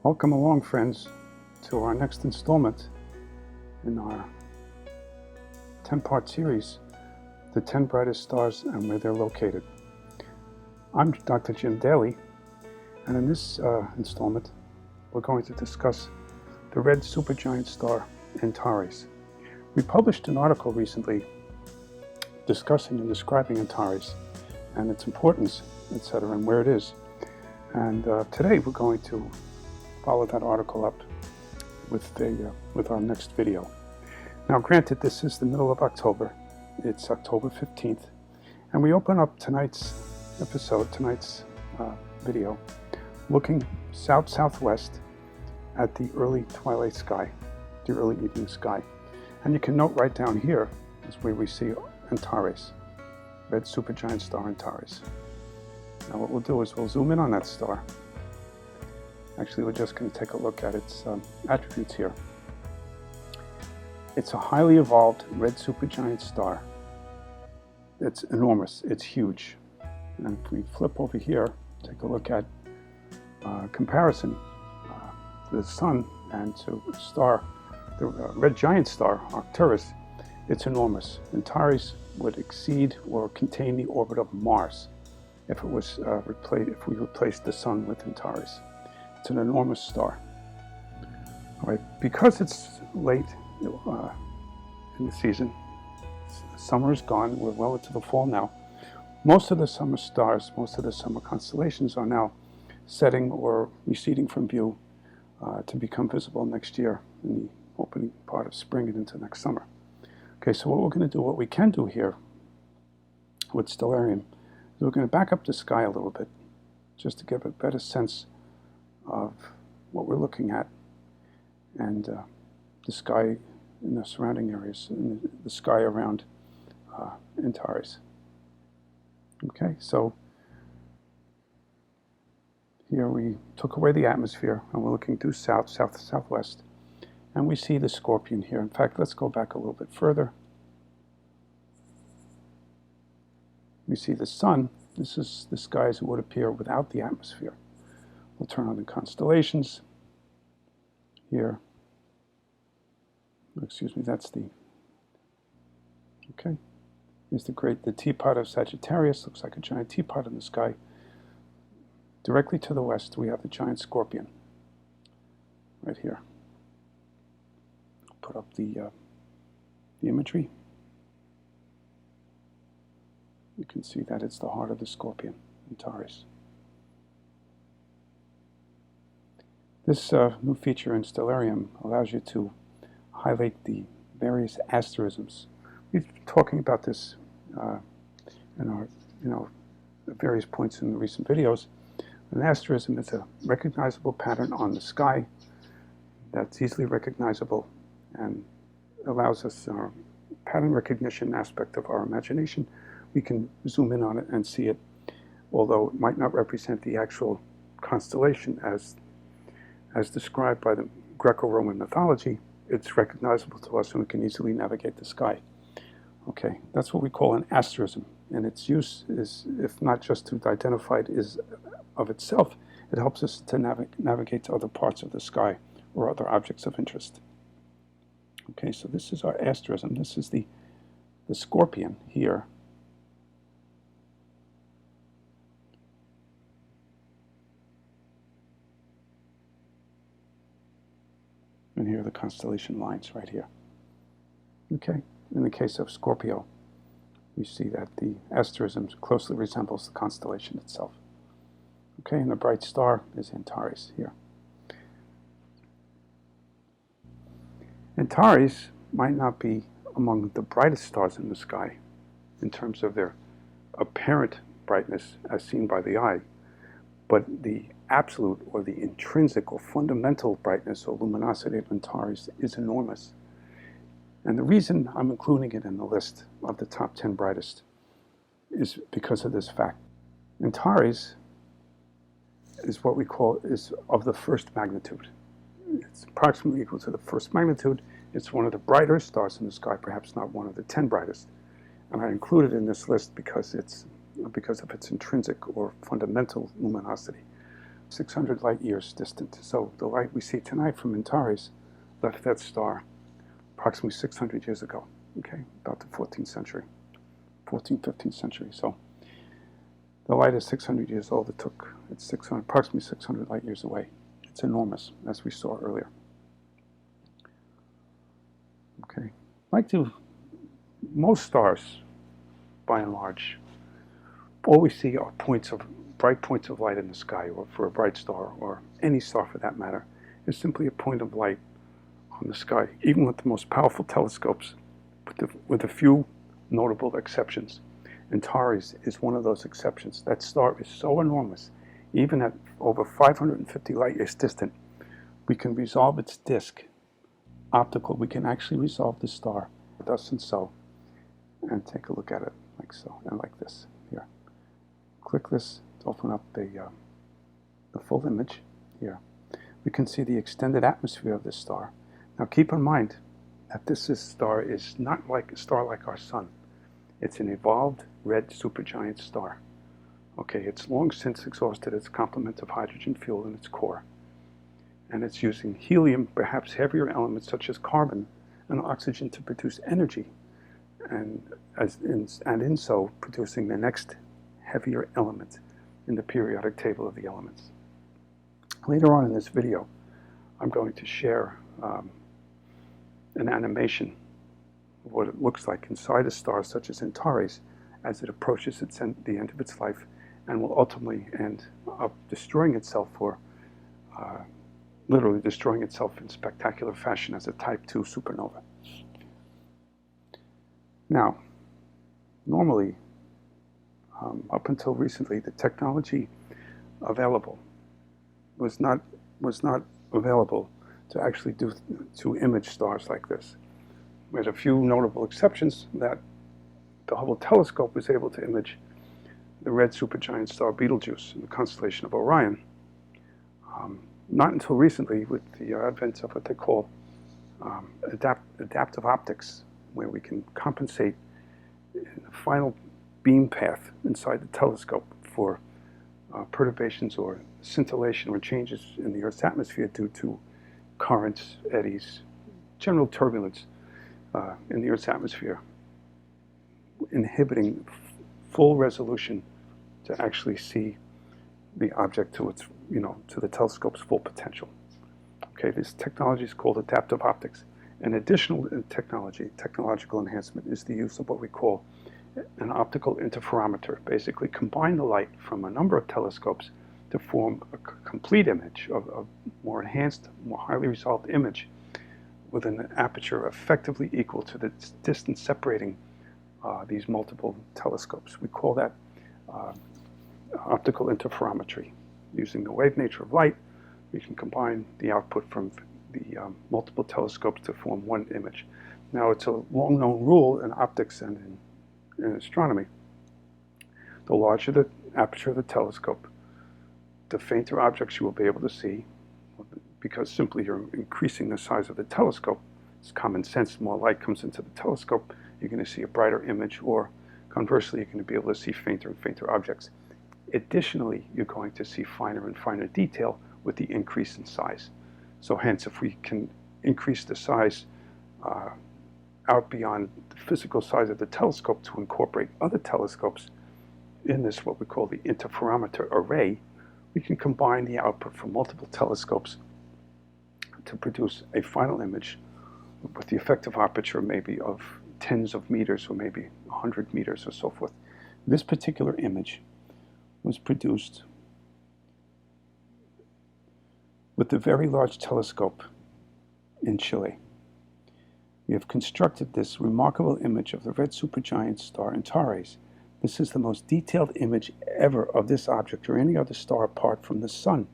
Welcome along, friends, to our next installment in our 10-part series, The 10 Brightest Stars and Where They're Located. I'm Dr. Jim Daly, and in this installment, we're going to discuss the red supergiant star Antares. We published an article recently discussing and describing Antares and its importance, etc., and where it is. And today we're going to follow that article up with our next video. Now, granted, this is the middle of October. It's October 15th, and we open up tonight's video, looking south-southwest at the early twilight sky, the early evening sky. And you can note right down here is where we see Antares, red supergiant star Antares. Now what we'll do is we'll zoom in on that star. Actually, we're just going to take a look at its attributes here. It's a highly evolved red supergiant star. It's enormous, it's huge. And if we flip over here, take a look at comparison to the sun and to a star, the red giant star, Antares. It's enormous. Antares would exceed or contain the orbit of Mars if it was if we replaced the sun with Antares. It's an enormous star. All right, because it's late in the season, summer is gone, we're well into the fall now. Most of the summer stars, most of the summer constellations are now setting or receding from view to become visible next year in the opening part of spring and into next summer. Okay, so what we're going to do, what we can do here with stellarium, is we're going to back up the sky a little bit just to give a better sense of what we're looking at and the sky in the surrounding areas, and the sky around Antares. Okay, so here we took away the atmosphere and we're looking due southwest, and we see the Scorpion here. In fact, let's go back a little bit further. We see the sun. This is the sky as it would appear without the atmosphere. We'll turn on the constellations here. Excuse me, that's the, okay. Here's the teapot of Sagittarius. Looks like a giant teapot in the sky. Directly to the west, we have the giant Scorpion right here. Put up the imagery. You can see that it's the heart of the Scorpion, Antares. This new feature in stellarium allows you to highlight the various asterisms. We've been talking about this in our, at various points in the recent videos. An asterism is a recognizable pattern on the sky that's easily recognizable and allows us our pattern recognition aspect of our imagination. We can zoom in on it and see it, although it might not represent the actual constellation as described by the Greco-Roman mythology. It's recognizable to us and we can easily navigate the sky. Okay, that's what we call an asterism, and its use is, if not just to identify it is of itself, it helps us to navigate to other parts of the sky or other objects of interest. Okay, so this is our asterism. This is the Scorpion here. And here are the constellation lines right here. Okay, in the case of Scorpio, we see that the asterism closely resembles the constellation itself. Okay, and the bright star is Antares here. Antares might not be among the brightest stars in the sky in terms of their apparent brightness as seen by the eye, but the absolute or the intrinsic or fundamental brightness or luminosity of Antares is enormous. And the reason I'm including it in the list of the top 10 brightest is because of this fact. Antares is what we call is of the first magnitude. It's approximately equal to the first magnitude. It's one of the brighter stars in the sky, perhaps not one of the 10 brightest. And I include it in this list because of its intrinsic or fundamental luminosity. 600 light years distant. So the light we see tonight from Antares left that star approximately 600 years ago, okay, about the 14th century, 14th, 15th century. So the light is 600 years old. It's approximately 600 light years away. It's enormous, as we saw earlier. Okay, most stars, by and large, all we see are bright points of light in the sky, or for a bright star, or any star for that matter, is simply a point of light on the sky, even with the most powerful telescopes, with a few notable exceptions. Antares is one of those exceptions. That star is so enormous, even at over 550 light years distant, we can resolve its disk, optical. We can actually resolve the star, thus and so, and take a look at it like so, and like this here. Click this to open up the full image here. We can see the extended atmosphere of this star. Now keep in mind that this star is not like a star like our sun. It's an evolved red supergiant star. Okay, it's long since exhausted its complement of hydrogen fuel in its core, and it's using helium, perhaps heavier elements such as carbon and oxygen to produce energy, and in so producing the next heavier element in the periodic table of the elements. Later on in this video, I'm going to share an animation of what it looks like inside a star such as Antares as it approaches the end of its life, and will ultimately end up destroying itself, or literally destroying itself in spectacular fashion as a Type II supernova. Now, normally, up until recently, the technology available was not available to actually to image stars like this. With a few notable exceptions, that the Hubble telescope was able to image the red supergiant star Betelgeuse in the constellation of Orion. Not until recently, with the advent of what they call adaptive optics, where we can compensate the final beam path inside the telescope for perturbations or scintillation or changes in the Earth's atmosphere due to currents, eddies, general turbulence in the Earth's atmosphere, inhibiting full resolution to actually see the object to its, to the telescope's full potential. Okay, this technology is called adaptive optics. An additional technological enhancement, is the use of what we call an optical interferometer. Basically, combine the light from a number of telescopes to form a complete image, of a more enhanced, more highly resolved image with an aperture effectively equal to the distance separating these multiple telescopes. We call that optical interferometry. Using the wave nature of light, we can combine the output from the multiple telescopes to form one image. Now, it's a long-known rule in optics and in astronomy. The larger the aperture of the telescope, the fainter objects you will be able to see, because simply you're increasing the size of the telescope. It's common sense. More light comes into the telescope, you're going to see a brighter image, or conversely, you're going to be able to see fainter and fainter objects. Additionally, you're going to see finer and finer detail with the increase in size. So hence, if we can increase the size out beyond the physical size of the telescope to incorporate other telescopes in this, what we call the interferometer array, we can combine the output from multiple telescopes to produce a final image with the effective aperture maybe of tens of meters, or maybe 100 meters or so forth. This particular image was produced with the Very Large Telescope in Chile. We have constructed this remarkable image of the red supergiant star Antares. This is the most detailed image ever of this object or any other star apart from the Sun.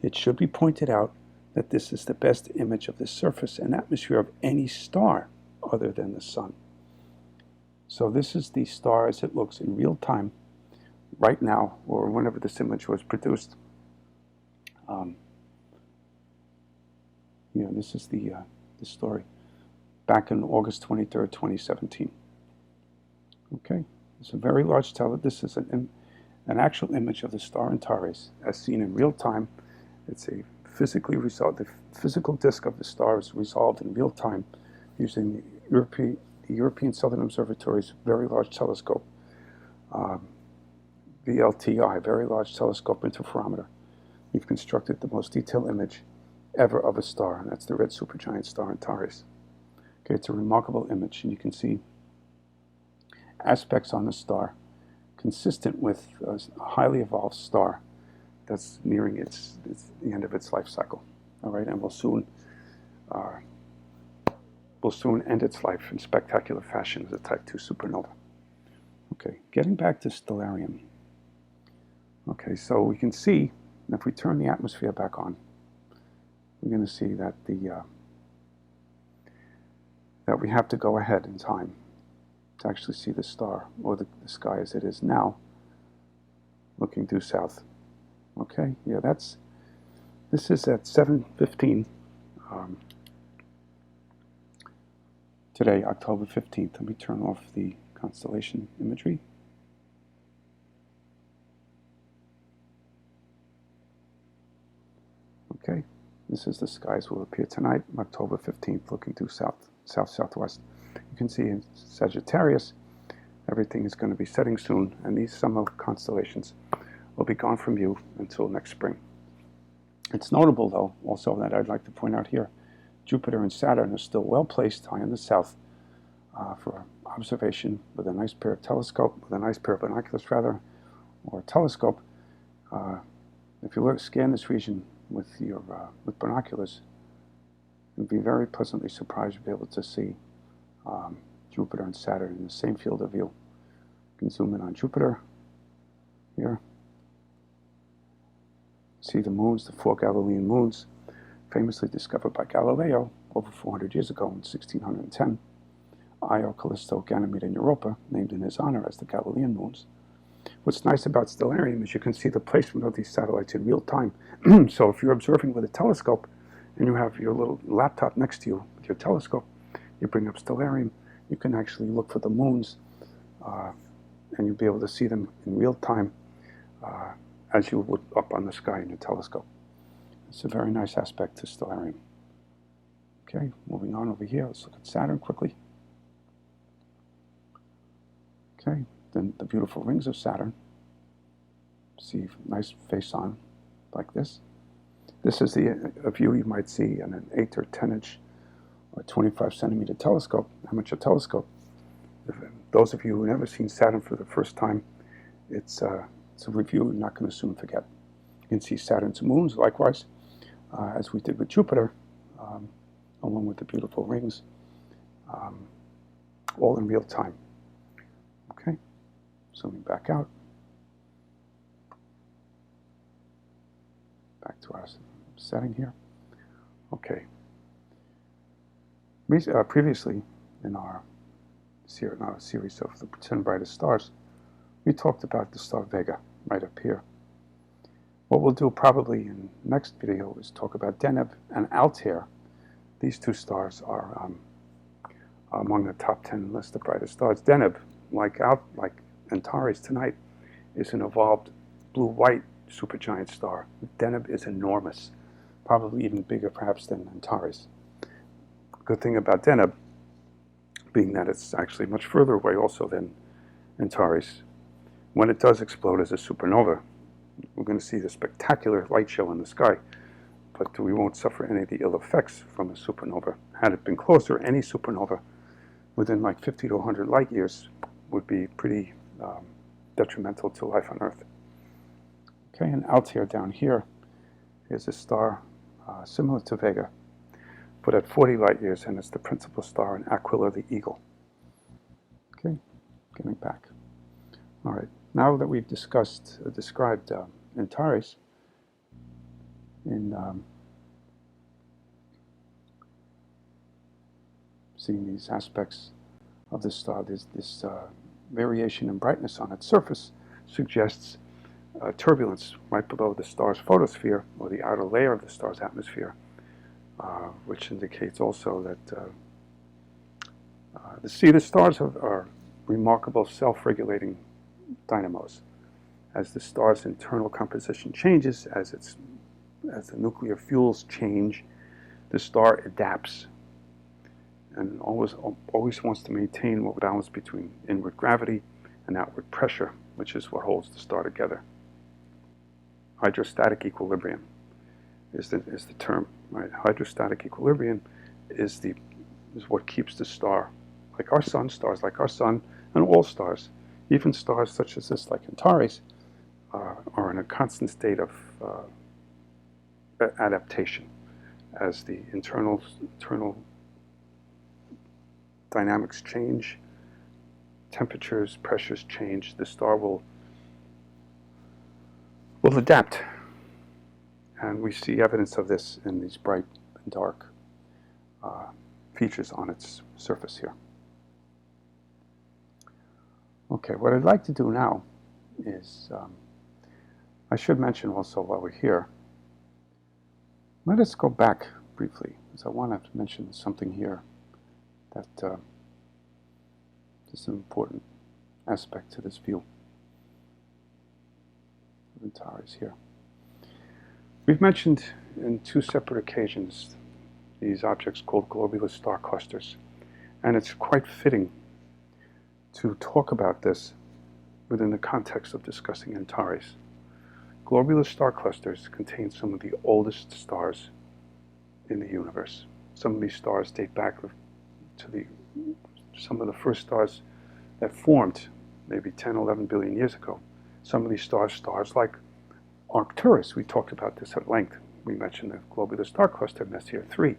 It should be pointed out that this is the best image of the surface and atmosphere of any star other than the Sun. So this is the star as it looks in real time right now, or whenever this image was produced. This is the story back on August 23rd, 2017. Okay, it's a very large telescope. This is an actual image of the star Antares as seen in real time. It's a physically resolved, the physical disk of the star is resolved in real time using the European Southern Observatory's Very Large Telescope, VLTI, Very Large Telescope Interferometer. We've constructed the most detailed image ever of a star, and that's the red supergiant star Antares. Okay, it's a remarkable image, and you can see aspects on the star consistent with a highly evolved star that's nearing the end of its life cycle. All right, and will soon end its life in spectacular fashion as a Type II supernova. Okay, getting back to stellarium. Okay, so we can see, if we turn the atmosphere back on, we're going to see that that we have to go ahead in time to actually see the star, or the sky as it is now, looking due south. Okay, yeah, this is at 7:15 today, October 15th. Let me turn off the constellation imagery. Okay, this is the skies will appear tonight, October 15th, looking due south-southwest. You can see in Sagittarius, everything is going to be setting soon, and these summer constellations will be gone from view until next spring. It's notable, though, also that I'd like to point out here, Jupiter and Saturn are still well placed high in the south for observation with a nice pair of binoculars, or a telescope. If you scan this region with binoculars, you'll be very pleasantly surprised to be able to see Jupiter and Saturn in the same field of view. You can zoom in on Jupiter here. See the moons, the 4 Galilean moons, famously discovered by Galileo over 400 years ago in 1610. Io, Callisto, Ganymede, and Europa, named in his honor as the Galilean moons. What's nice about stellarium is you can see the placement of these satellites in real time. So if you're observing with a telescope and you have your little laptop next to you with your telescope, you bring up stellarium, you can actually look for the moons and you'll be able to see them in real time as you would up on the sky in your telescope. It's a very nice aspect to stellarium. Okay, moving on over here, let's look at Saturn quickly. Okay, then the beautiful rings of Saturn. See nice face on like this. This is a view you might see in an 8 or 10 inch or 25 centimeter telescope, amateur telescope. Those of you who have never seen Saturn for the first time, it's a review you're not going to soon forget. You can see Saturn's moons, likewise, as we did with Jupiter, along with the beautiful rings, all in real time. Okay, zooming back out. Back to our setting here. Okay. Previously, in our series of the 10 Brightest Stars, we talked about the star Vega, right up here. What we'll do probably in the next video is talk about Deneb and Altair. These two stars are among the top 10 list of brightest stars. Deneb, like Antares tonight, is an evolved blue-white supergiant star. Deneb is enormous, probably even bigger perhaps than Antares. Good thing about Deneb being that it's actually much further away also than Antares. When it does explode as a supernova, we're going to see the spectacular light show in the sky, but we won't suffer any of the ill effects from a supernova. Had it been closer, any supernova within like 50 to 100 light years would be pretty detrimental to life on Earth. Okay, and Altair down here is a star similar to Vega, but at 40 light years, and it's the principal star in Aquila the Eagle. Okay, getting back. All right, now that we've described Antares in seeing these aspects of the star, this variation in brightness on its surface suggests turbulence right below the star's photosphere, or the outer layer of the star's atmosphere, which indicates also that the stars are remarkable self-regulating dynamos. as the star's internal composition changes, as the nuclear fuels change, the star adapts and always wants to maintain a balance between inward gravity and outward pressure, which is what holds the star together. Hydrostatic equilibrium is the term, right? Hydrostatic equilibrium is what keeps the star, stars like our sun, and all stars, even stars such as this, like Antares, are in a constant state of adaptation. As the internal dynamics change, temperatures, pressures change, the star will adapt. And we see evidence of this in these bright and dark features on its surface here. Okay, what I'd like to do now is, I should mention also while we're here, let us go back briefly, because I want to mention something here that is an important aspect to this view of Antares here. We've mentioned in two separate occasions these objects called globular star clusters, and it's quite fitting to talk about this within the context of discussing Antares. Globular star clusters contain some of the oldest stars in the universe. Some of these stars date back to some of the first stars that formed maybe 10, 11 billion years ago. Some of these stars like Arcturus, we talked about this at length. We mentioned the globular star cluster Messier 3,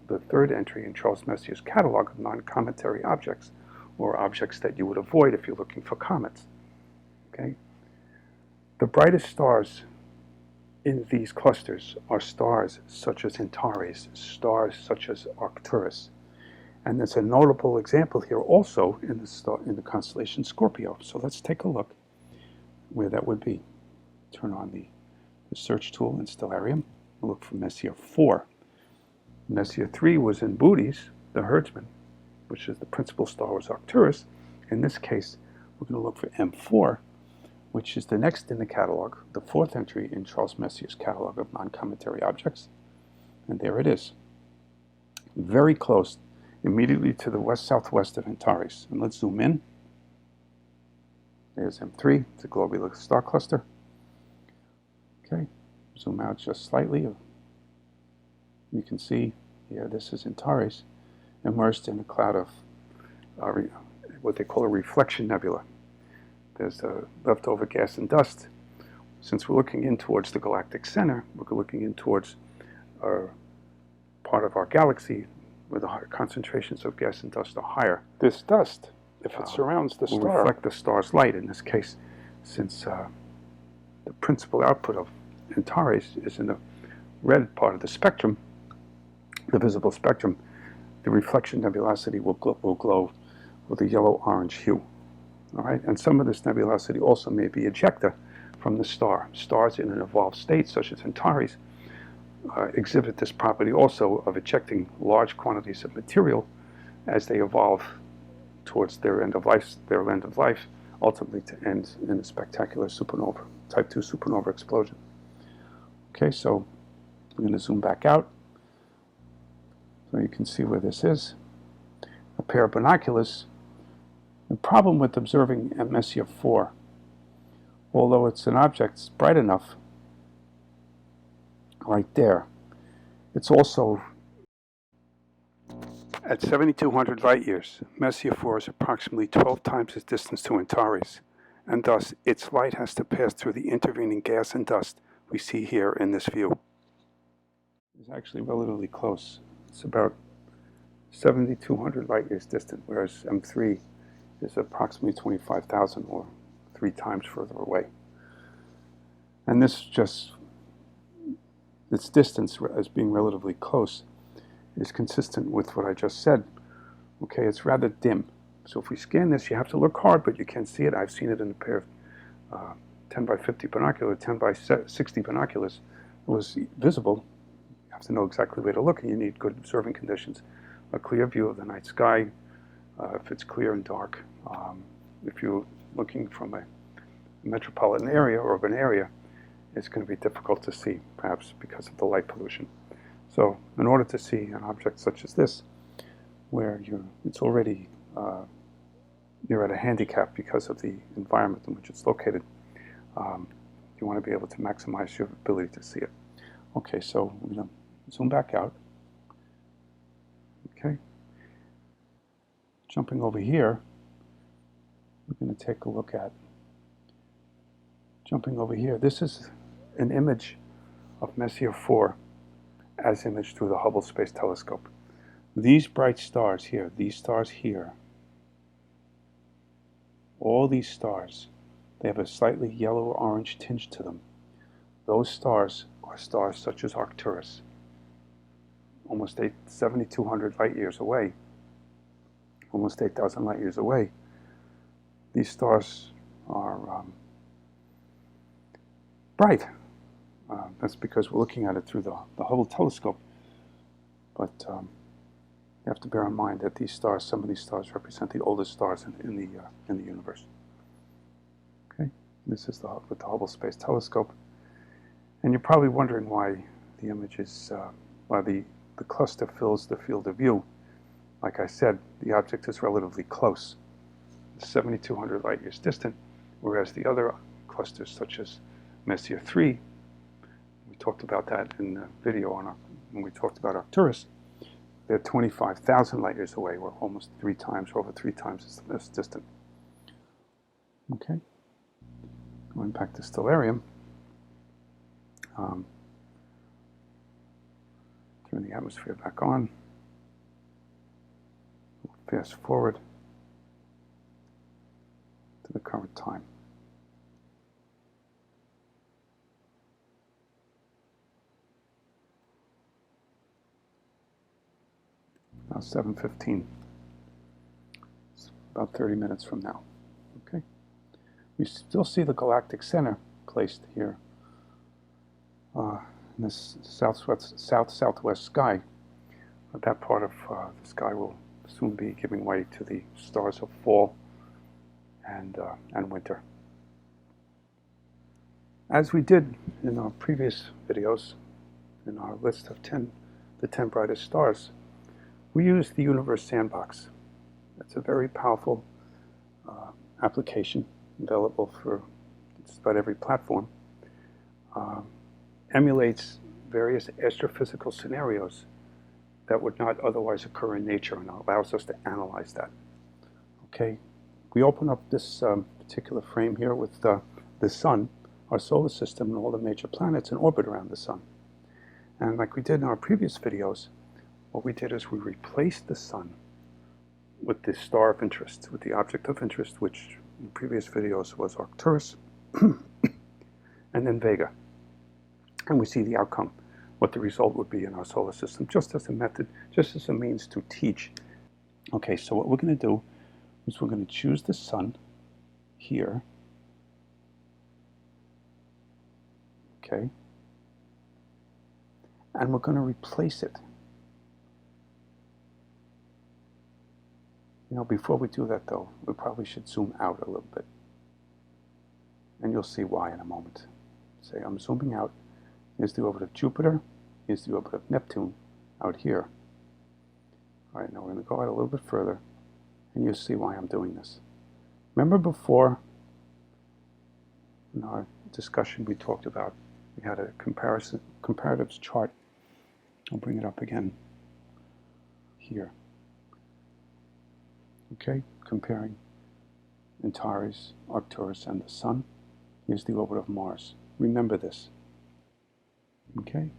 the third entry in Charles Messier's catalog of non-cometary objects, or objects that you would avoid if you're looking for comets. Okay? The brightest stars in these clusters are stars such as Antares, stars such as Arcturus. And there's a notable example here also in the constellation Scorpio. So let's take a look where that would be. Turn on the search tool in Stellarium. We'll look for Messier 4. Messier 3 was in Bootes, the herdsman, which is the principal star was Arcturus. In this case, we're going to look for M4, which is the next in the catalog, the fourth entry in Charles Messier's catalog of non-cometary objects. And there it is. Very close, immediately to the west-southwest of Antares. And let's zoom in. There's M3, it's a globular star cluster. Okay, zoom out just slightly. You can see here, this is Antares, immersed in a cloud of what they call a reflection nebula. There's leftover gas and dust. Since we're looking in towards the galactic center, we're looking in towards part of our galaxy where the concentrations of gas and dust are higher. This dust, if it surrounds the star, will reflect the star's light. In this case, since the principal output of Antares is in the red part of the spectrum, the visible spectrum, the reflection nebulosity will glow with a yellow-orange hue. All right, and some of this nebulosity also may be ejecta from the star. Stars in an evolved state, such as Antares, exhibit this property also of ejecting large quantities of material as they evolve towards their end of life, ultimately to end in a spectacular supernova, type 2 supernova explosion. Okay, so we're going to zoom back out so you can see where this is. A pair of binoculars. The problem with observing at Messier 4, although it's an object that's bright enough, right there, it's also at 7,200 light years. Messier 4 is approximately 12 times its distance to Antares, and thus its light has to pass through the intervening gas and dust we see here in this view. It's actually relatively close. It's about 7,200 light years distant, whereas M3 is approximately 25,000 or 3 times further away. And its distance as being relatively close is consistent with what I just said. Okay, it's rather dim. So if we scan this, you have to look hard, but you can see it. I've seen it in a pair of 10 by 50 binoculars, 10 by 60 binoculars. It was visible. You have to know exactly where to look, and you need good observing conditions. A clear view of the night sky, if it's clear and dark. If you're looking from metropolitan area or urban area, it's going to be difficult to see, perhaps because of the light pollution. So in order to see an object such as this, where it's already, you're at a handicap because of the environment in which it's located, you want to be able to maximize your ability to see it. Okay, so we're going to zoom back out. Okay. Jumping over here, we're going to take a look at, jumping over here, this is an image of Messier 4 as imaged through the Hubble Space Telescope. These bright stars here, these stars here, all these stars, they have a slightly yellow or orange tinge to them. Those stars are stars such as Arcturus, almost 7,200 light years away, almost 8,000 light years away. These stars are bright. That's because we're looking at it through the Hubble telescope. But you have to bear in mind that these stars, some of these stars represent the oldest stars in the universe. Okay, this is with the Hubble Space Telescope, and you're probably wondering why the image is, why the cluster fills the field of view. Like I said, the object is relatively close, 7,200 light years distant, whereas the other clusters, such as Messier 3, we talked about that in the video when we talked about Arcturus, they're 25,000 light years away, or almost 3 times, or over 3 times as distant. Okay, going back to Stellarium, turn the atmosphere back on, fast forward to the current time. Now 7:15. It's about 30 minutes from now. Okay. We still see the galactic center placed here in this southwest sky. But that part of the sky will soon be giving way to the stars of fall and winter. As we did in our previous videos, in our list of the 10 brightest stars, we use the Universe Sandbox. It's a very powerful application available for just about every platform. Emulates various astrophysical scenarios that would not otherwise occur in nature, and allows us to analyze that. Okay, we open up this particular frame here with the Sun, our solar system, and all the major planets in orbit around the Sun. And like we did in our previous videos, what we did is we replaced the Sun with the star of interest, with the object of interest, which in previous videos was Arcturus, and then Vega. And we see the outcome, what the result would be in our solar system, just as a method, just as a means to teach. Okay, so what we're going to do is we're going to choose the Sun here. Okay. And we're going to replace it. You know, before we do that, though, we probably should zoom out a little bit. And you'll see why in a moment. Say, I'm zooming out. Here's the orbit of Jupiter. Here's the orbit of Neptune out here. All right, now we're going to go out a little bit further, and you'll see why I'm doing this. Remember before, in our discussion, we talked about, we had a comparatives chart. I'll bring it up again here. Okay, comparing Antares, Arcturus, and the Sun. Here's the orbit of Mars. Remember this. Okay,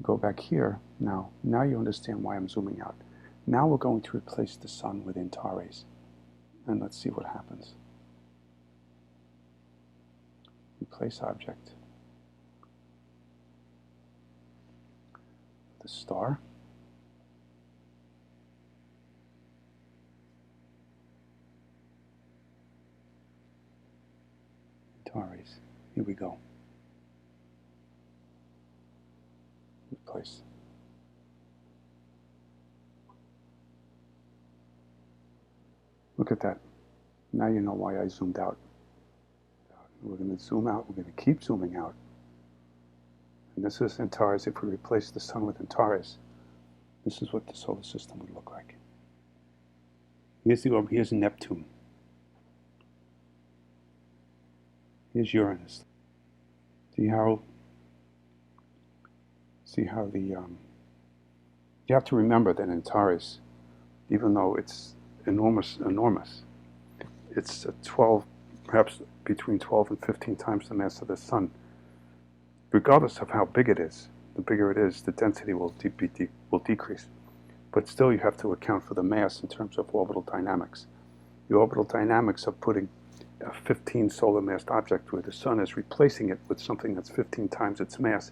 go back here. Now you understand why I'm zooming out. Now we're going to replace the Sun with Antares. And let's see what happens. Replace object. The star. Antares. Here we go. Replace. Look at that. Now you know why I zoomed out. We're going to zoom out. We're going to keep zooming out. And this is Antares. If we replace the sun with Antares, this is what the solar system would look like. Here's Neptune. Here's Uranus. See how the you have to remember that Antares, even though it's enormous, it's 12, perhaps between 12 and 15 times the mass of the sun. Regardless of how big it is, the bigger it is, the density will decrease. But still, you have to account for the mass in terms of orbital dynamics. The orbital dynamics of putting a 15 solar massed object where the sun is replacing it with something that's 15 times its mass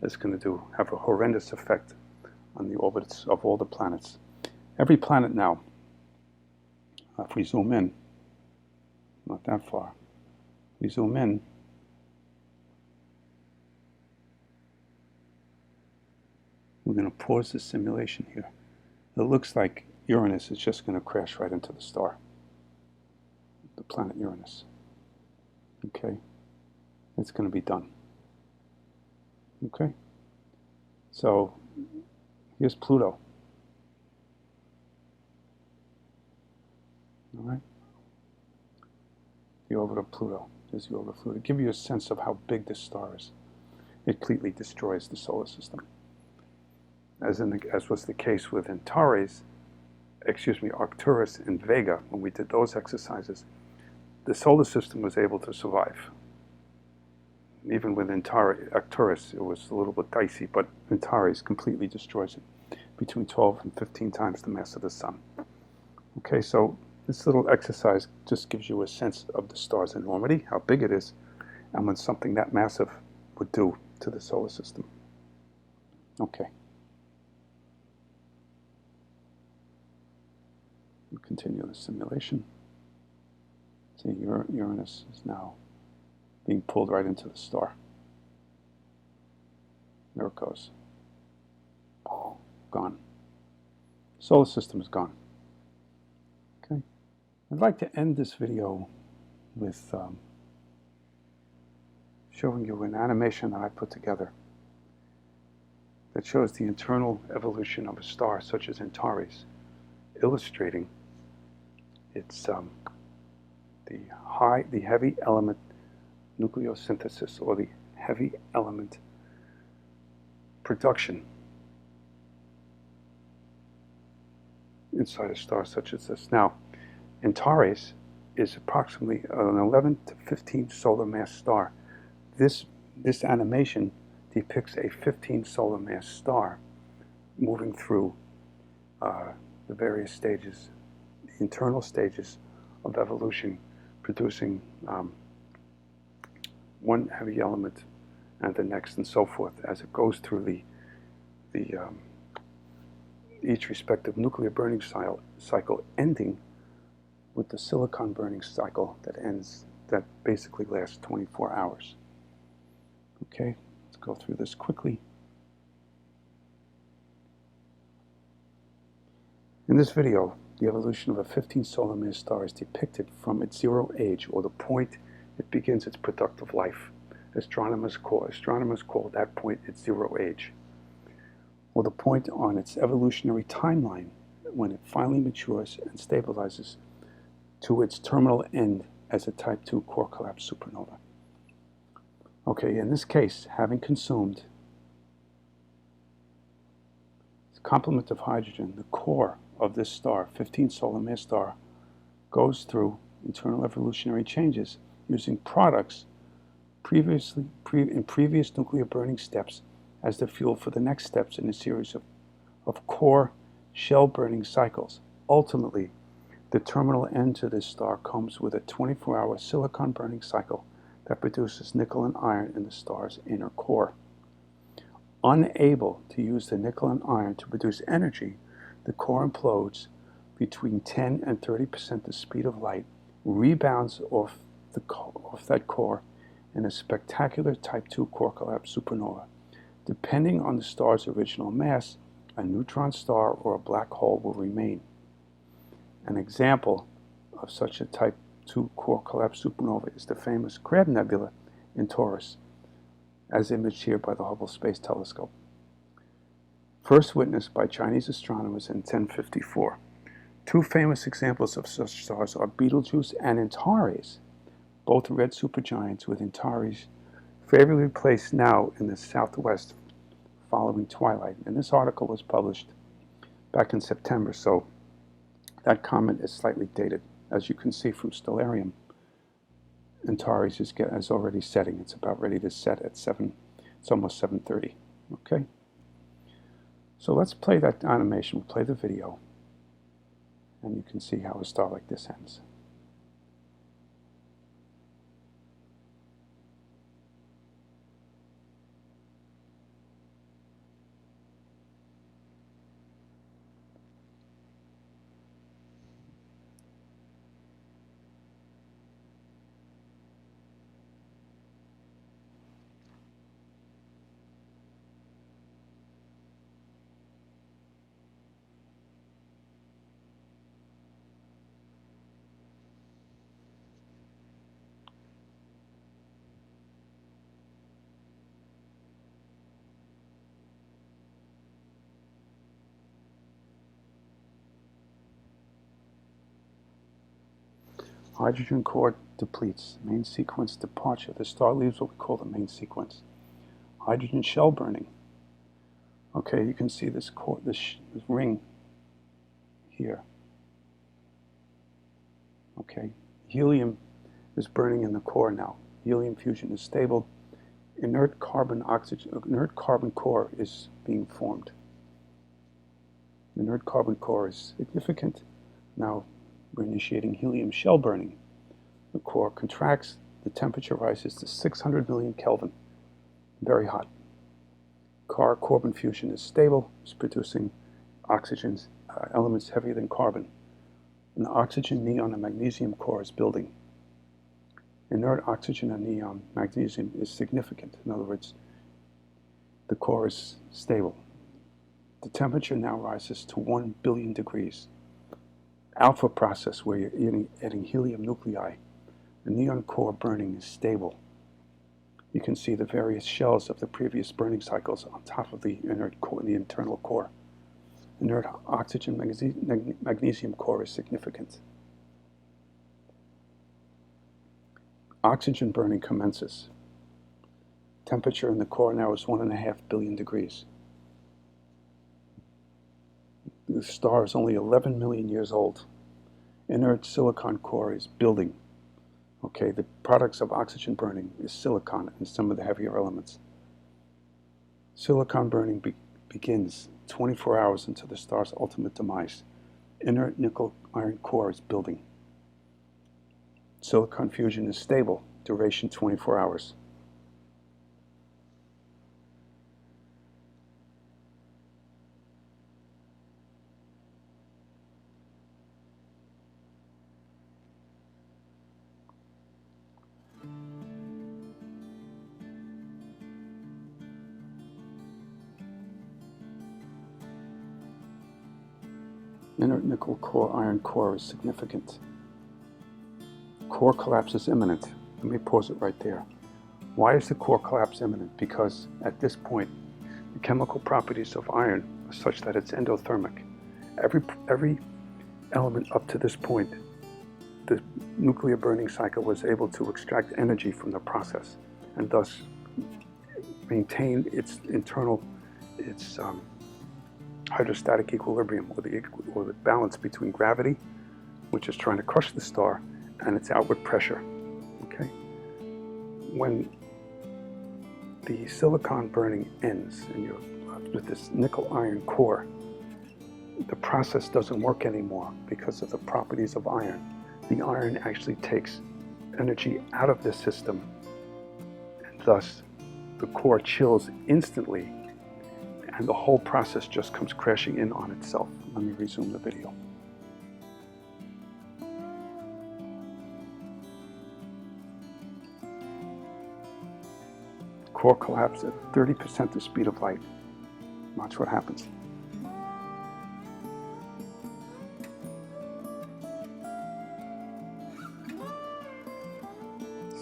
is going to have a horrendous effect on the orbits of all the planets. Every planet now, if we zoom in, not that far, we zoom in, we're going to pause the simulation here. It looks like Uranus is just going to crash right into the star, the planet Uranus. Okay, it's going to be done. Okay, so here's Pluto. All right, the orbit of Pluto. There's the orbit of Pluto. To give you a sense of how big this star is, it completely destroys the solar system. As was the case with Arcturus and Vega, when we did those exercises, the solar system was able to survive. Even with Arcturus, it was a little bit dicey, but Antares completely destroys it, between 12 and 15 times the mass of the sun. Okay, so this little exercise just gives you a sense of the star's enormity, how big it is, and what something that massive would do to the solar system. Okay. We'll continue the simulation. See, Uranus is now being pulled right into the star. There it goes. Oh, gone. Solar system is gone. Okay. I'd like to end this video with showing you an animation that I put together that shows the internal evolution of a star such as Antares, illustrating its the heavy element nucleosynthesis, or the heavy element production inside a star such as this. Now, Antares is approximately an 11 to 15 solar mass star. This animation depicts a 15 solar mass star moving through the various stages, the internal stages of evolution, producing one heavy element and the next, and so forth, as it goes through each respective nuclear burning cycle, ending with the silicon burning cycle that basically lasts 24 hours. Okay, let's go through this quickly. In this video, the evolution of a 15 solar mass star is depicted from its zero age, or the point it begins its productive life. Astronomers call that point its zero age, or the point on its evolutionary timeline when it finally matures and stabilizes to its terminal end as a type 2 core-collapse supernova. Okay, in this case, having consumed the complement of hydrogen, the core of this star, 15 solar mass star, goes through internal evolutionary changes using products in previous nuclear burning steps as the fuel for the next steps in a series of core shell burning cycles. Ultimately, the terminal end to this star comes with a 24-hour silicon burning cycle that produces nickel and iron in the star's inner core. Unable to use the nickel and iron to produce energy, the core implodes between 10 and 30% the speed of light, rebounds off that core in a spectacular type 2 core-collapse supernova. Depending on the star's original mass, a neutron star or a black hole will remain. An example of such a type to core-collapse supernova is the famous Crab Nebula in Taurus, as imaged here by the Hubble Space Telescope. First witnessed by Chinese astronomers in 1054. Two famous examples of such stars are Betelgeuse and Antares, both red supergiants, with Antares favorably placed now in the southwest following twilight. And this article was published back in September, so that comment is slightly dated. As you can see from Stellarium, Antares is already setting. It's about ready to set at 7. It's almost 7:30. Okay? So let's play that animation. We'll play the video, and you can see how a star like this ends. Hydrogen core depletes. Main sequence departure. The star leaves what we call the main sequence. Hydrogen shell burning. Okay, you can see this core, this ring here. Okay, helium is burning in the core now. Helium fusion is stable. Inert carbon core is being formed. Inert carbon core is significant. Now we're initiating helium shell burning. The core contracts, the temperature rises to 600 million Kelvin, very hot. Carbon fusion is stable, it's producing oxygen elements heavier than carbon. And the oxygen, neon, and magnesium core is building. Inert oxygen and neon, magnesium is significant. In other words, the core is stable. The temperature now rises to 1 billion degrees. Alpha process, where you're adding helium nuclei. The neon core burning is stable. You can see the various shells of the previous burning cycles on top of the inert core, the internal core. Inert oxygen magnesium core is significant. Oxygen burning commences. Temperature in the core now is 1.5 billion degrees. The star is only 11 million years old. Inert silicon core is building. Okay, the products of oxygen burning is silicon and some of the heavier elements. Silicon burning begins 24 hours into the star's ultimate demise. Inert nickel iron core is building. Silicon fusion is stable, duration 24 hours. Inert nickel core iron core is significant. Core collapse is imminent. Let me pause it right there. Why is the core collapse imminent? Because at this point, the chemical properties of iron are such that it's endothermic. Every element up to this point, the nuclear burning cycle was able to extract energy from the process and thus maintain its internal, hydrostatic equilibrium, or the balance between gravity, which is trying to crush the star, and its outward pressure. Okay? When the silicon burning ends and you're left with this nickel iron core, the process doesn't work anymore because of the properties of iron. The iron actually takes energy out of the system, and thus the core chills instantly, and the whole process just comes crashing in on itself. Let me resume the video. Core collapse at 30% the speed of light. Watch what happens.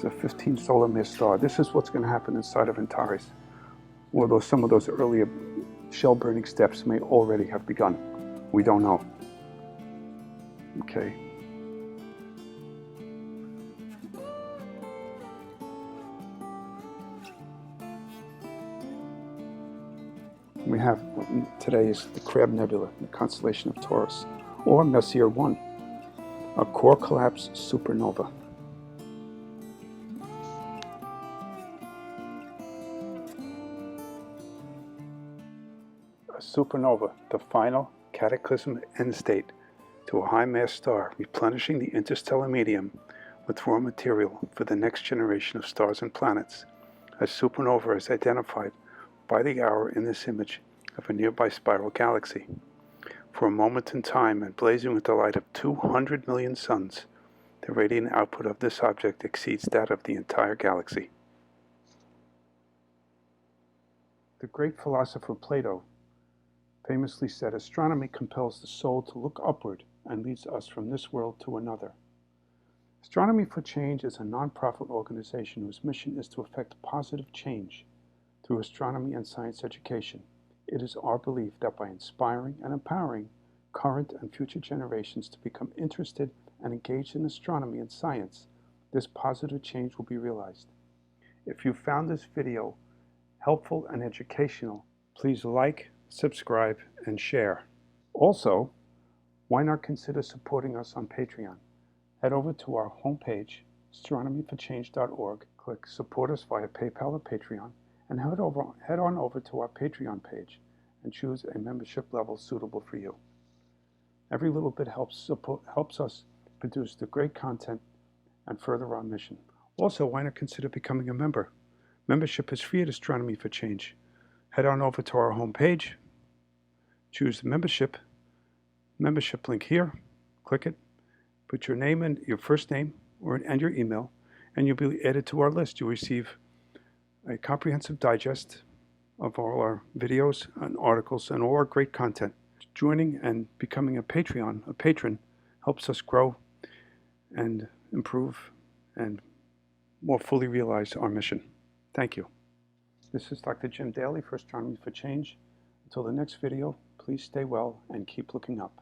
It's a 15 solar mass star. This is what's going to happen inside of Antares. Although some of those earlier shell burning steps may already have begun. We don't know. Okay. We have, today is the Crab Nebula, the constellation of Taurus, or Messier 1, a core-collapse supernova. A supernova, the final cataclysmic end state to a high-mass star, replenishing the interstellar medium with raw material for the next generation of stars and planets. A supernova is identified by the hour in this image of a nearby spiral galaxy. For a moment in time, and blazing with the light of 200 million suns, the radiant output of this object exceeds that of the entire galaxy. The great philosopher Plato famously said, "Astronomy compels the soul to look upward and leads us from this world to another." Astronomy for Change is a non-profit organization whose mission is to effect positive change through astronomy and science education. It is our belief that by inspiring and empowering current and future generations to become interested and engaged in astronomy and science, this positive change will be realized. If you found this video helpful and educational, please like, subscribe, and share. Also, why not consider supporting us on Patreon? Head over to our homepage, astronomyforchange.org, click Support Us via PayPal or Patreon, and head on over to our Patreon page and choose a membership level suitable for you. Every little bit helps us produce the great content and further our mission. Also, why not consider becoming a member? Membership is free at Astronomy for Change. Head on over to our homepage, choose the membership link here, click it, put your name and your first name and your email, and you'll be added to our list. You'll receive a comprehensive digest of all our videos and articles and all our great content. Joining and becoming a patron, helps us grow and improve and more fully realize our mission. Thank you. This is Dr. Jim Daly for Astronomy for Change. Until the next video, please stay well and keep looking up.